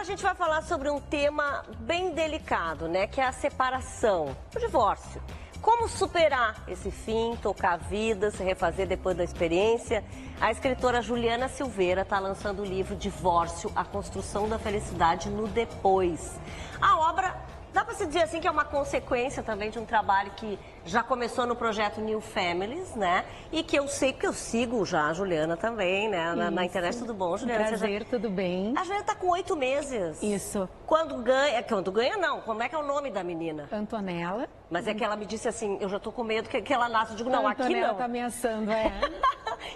gente vai falar sobre um tema bem delicado, né? Que é a separação, o divórcio. Como superar esse fim, tocar a vida, se refazer depois da experiência? A escritora Juliana Silveira está lançando o livro Divórcio, a construção da felicidade no depois. A obra, dá para se dizer assim, que é uma consequência também de um trabalho que já começou no projeto New Families, né? E que eu sei que eu sigo já a Juliana também, né? Na internet. Tudo bom, Juliana? Prazer, tudo bem? A Juliana está com 8 meses. Isso. Quando ganha não. Como é que é o nome da menina? Antonella. Mas é que ela me disse assim, eu já tô com medo que ela nasça. Eu digo, não, aqui não. Antonella tá ameaçando, é.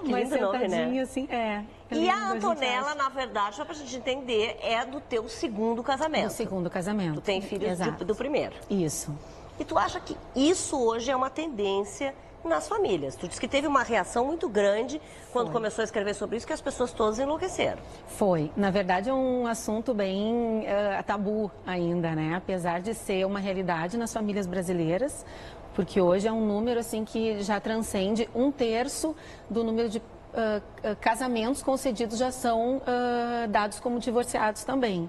Que lindo nome, né? Assim, é. E a Antonella, na verdade, só pra gente entender, é do teu segundo casamento. Do segundo casamento. Tu tem filhos do primeiro. Isso. E tu acha que isso hoje é uma tendência nas famílias? Tu disse que teve uma reação muito grande quando começou a escrever sobre isso, que as pessoas todas enlouqueceram. Foi. Na verdade, é um assunto bem tabu ainda, né? Apesar de ser uma realidade nas famílias brasileiras, porque hoje é um número assim que já transcende 1/3 do número de casamentos concedidos já são dados como divorciados também.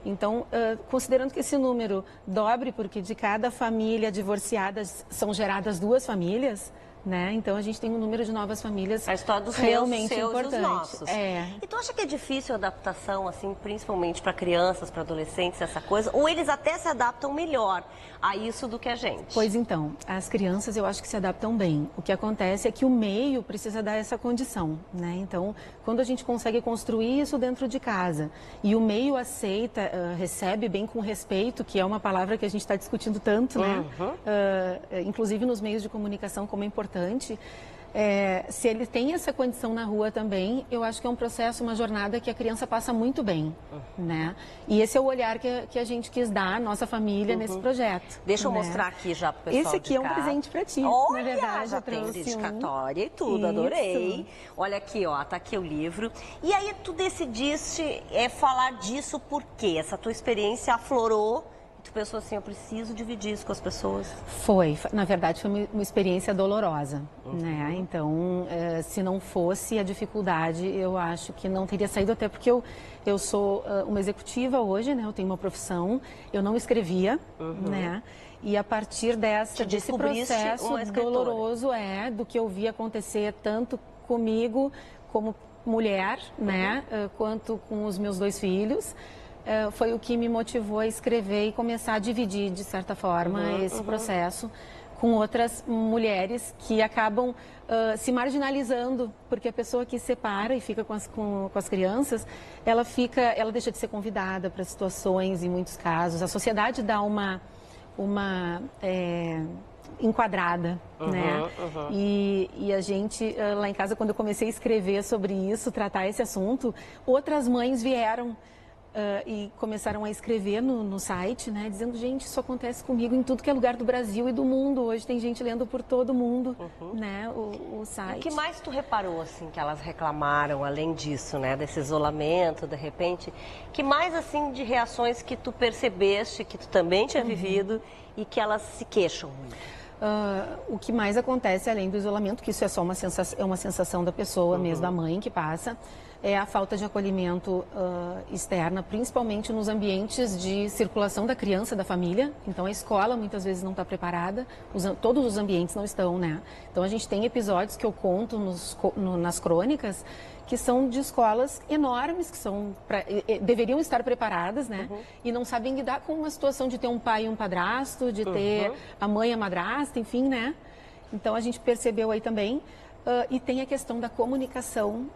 Então, considerando que esse número dobre, porque de cada família divorciada são geradas 2 famílias, né? Então a gente tem um número de novas famílias a história dos realmente seus importante. E os nossos. É. E tu acha que é difícil a adaptação, assim, principalmente para crianças, para adolescentes, essa coisa? Ou eles até se adaptam melhor a isso do que a gente? Pois então, as crianças eu acho que se adaptam bem. O que acontece é que o meio precisa dar essa condição, né? Então, quando a gente consegue construir isso dentro de casa e o meio aceita, recebe bem com respeito, que é uma palavra que a gente está discutindo tanto, né? Inclusive nos meios de comunicação, como é importante. Se ele tem essa condição na rua também, eu acho que é um processo, uma jornada que a criança passa muito bem, né? E esse é o olhar que a gente quis dar à nossa família nesse projeto. Deixa eu né? mostrar aqui já pro pessoal. Esse aqui é um presente para ti, olha, na verdade. já tem dedicatória e tudo, Isso. adorei. Olha aqui, ó, tá aqui o livro. E aí tu decidiste falar disso por quê? Essa tua experiência aflorou. Tu pensou assim, eu preciso dividir isso com as pessoas? Foi, na verdade foi uma experiência dolorosa, né? Então, se não fosse a dificuldade, eu acho que não teria saído, até porque eu sou uma executiva hoje, né? Eu tenho uma profissão, eu não escrevia, né? E a partir desse processo doloroso do que eu vi acontecer tanto comigo como mulher, né? Quanto com os meus 2 filhos. Foi o que me motivou a escrever e começar a dividir, de certa forma, esse processo com outras mulheres que acabam se marginalizando, porque a pessoa que separa e fica com as crianças, ela deixa de ser convidada para situações, em muitos casos. A sociedade dá uma enquadrada, né? E a gente, lá em casa, quando eu comecei a escrever sobre isso, tratar esse assunto, outras mães vieram e começaram a escrever no site, né, dizendo, gente, isso acontece comigo em tudo que é lugar do Brasil e do mundo. Hoje tem gente lendo por todo mundo, né, o site. O que mais tu reparou, assim, que elas reclamaram, além disso, né, desse isolamento, de repente? Que mais, assim, de reações que tu percebeste, que tu também tinha vivido e que elas se queixam muito? O que mais acontece, além do isolamento, que isso é só uma sensação da pessoa mesmo, da mãe que passa, é a falta de acolhimento externa, principalmente nos ambientes de circulação da criança, da família. Então, a escola muitas vezes não está preparada, todos os ambientes não estão, né? Então, a gente tem episódios que eu conto nas crônicas que são de escolas enormes, que deveriam estar preparadas, né? E não sabem lidar com uma situação de ter um pai e um padrasto, de ter a mãe e a madrasta, enfim, né? Então, a gente percebeu aí também. E tem a questão da comunicação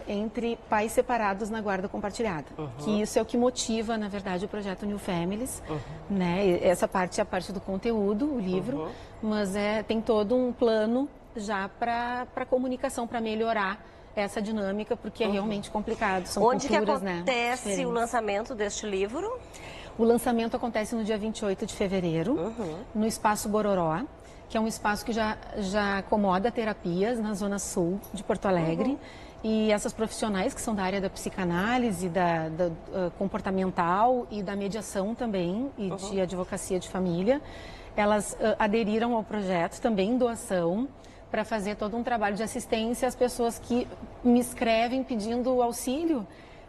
entre pais separados na guarda compartilhada. Que isso é o que motiva, na verdade, o projeto New Families, né? Essa parte é a parte do conteúdo, o livro, mas tem todo um plano já para comunicação, para melhorar essa dinâmica, porque é realmente complicado, são Onde culturas, que acontece o lançamento deste livro? O lançamento acontece no dia 28 de fevereiro, no Espaço Bororó, que é um espaço que já acomoda terapias na Zona Sul de Porto Alegre. E essas profissionais que são da área da psicanálise, da comportamental e da mediação também, e de advocacia de família, elas aderiram ao projeto, também em doação, para fazer todo um trabalho de assistência às pessoas que me escrevem pedindo auxílio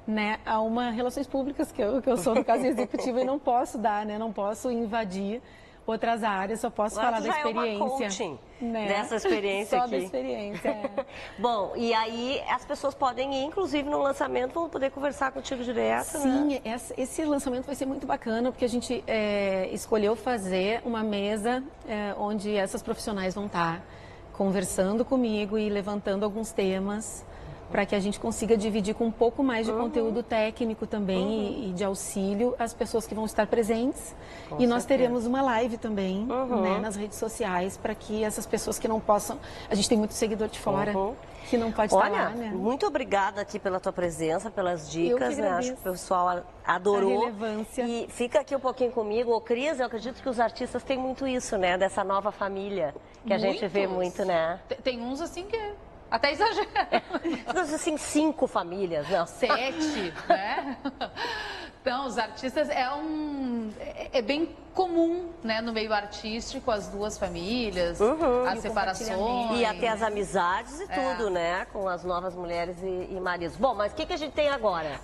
né, a uma relações públicas, que eu sou do caso executivo e não posso dar, né, não posso invadir outras áreas, só posso Agora falar da experiência. É uma coaching, né? dessa experiência só aqui. da experiência, Bom, e aí as pessoas podem ir, inclusive no lançamento, vão poder conversar contigo direto, Sim, né? esse lançamento vai ser muito bacana, porque a gente escolheu fazer uma mesa onde essas profissionais vão estar conversando comigo e levantando alguns temas para que a gente consiga dividir com um pouco mais de conteúdo técnico também e de auxílio às pessoas que vão estar presentes. Com e nós certeza. teremos uma live também, né, nas redes sociais, para que essas pessoas que não possam... A gente tem muito seguidor de fora que não pode estar lá, né? Muito obrigada aqui pela tua presença, pelas dicas, né? Acho que o pessoal adorou. A relevância. E fica aqui um pouquinho comigo. Ô, Cris, eu acredito que os artistas têm muito isso, né? Dessa nova família que a gente vê muito, né? Tem uns assim que até exagera. Assim, 5 famílias, não? 7, né? Então, os artistas é bem comum, né, no meio artístico, as duas famílias, as separações. E até as amizades e tudo, né? Com as novas mulheres e maridos. Bom, mas o que a gente tem agora?